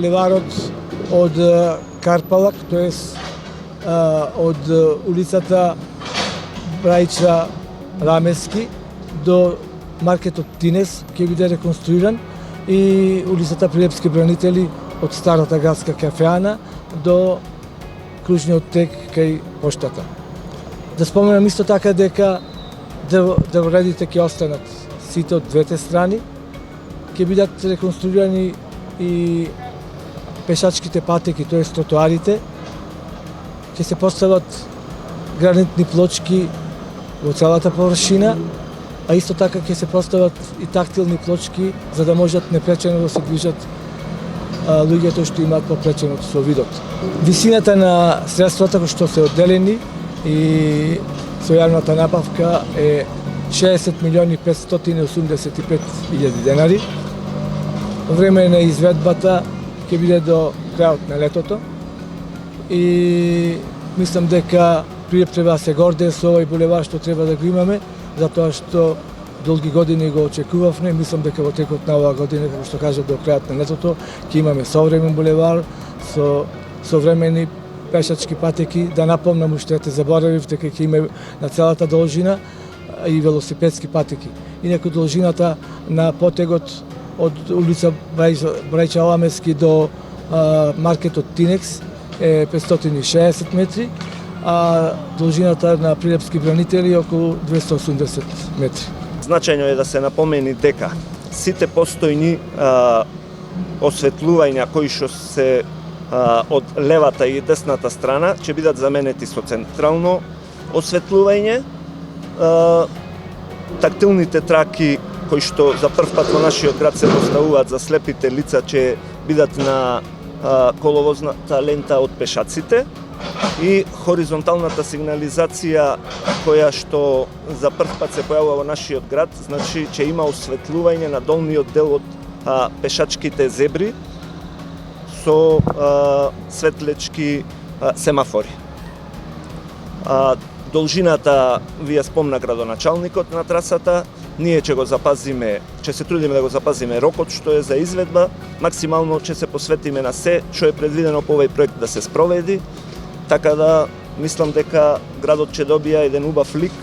булеварот од Карпалак, тоест од улицата Брајча Рамески до маркетот Тинес ќе биде реконструиран и улицата Прилепски бранители од старата градска кафеана до кружниот тек кај поштата. Да споменам исто така дека дрворедите ќе останат сите од двете страни, ќе бидат реконструирани и пешачките патеки, тоест тротоарите, ќе се постават гранитни плочки во целата површина, а исто така ќе се постават и тактилни плочки за да можат непречено да се движат луѓето што имаат попречено со видот. Висината на средствата кои што се одделени и со јавната набавка е 60.585.000 денари. Време на изведбата ќе биде до крајот на летото и мислам дека Прилеп треба да се гордее со овој булевар што треба да го имаме, затоа што долги години го очекувавме. Мислам дека во текот на оваа година, како што кажа, до крајот на летото ќе имаме современ булевар со современи пешачки патеки. Да напомнам уште, заборавив дека ќе има на целата должина и велосипедски патеки. Инаку должината на потегот од улица Брајча Ламески до маркетот Тинекс е 560 метри, а должината на Прилепски бранители е околу 280 метри. Значајно е да се напомени дека сите постојни осветлувања кои што се од левата и десната страна ќе бидат заменети со централно осветлување. Тактилните траки кои што за прв пат во нашиот град се поставуваат за слепите лица ќе бидат на коловозната лента од пешаците и хоризонталната сигнализација која што за прв пат се појавува во нашиот град, значи ќе има осветлување на долниот дел од пешачките зебри со светлечки семафори. Должината вие спомна градоначалникот на трасата, ние ќе го запазиме, ќе се трудиме да го запазиме рокот што е за изведба, максимално ќе се посветиме на се што е предвидено по овој проект да се спроведи, така да мислам дека градот ќе добија еден убав лик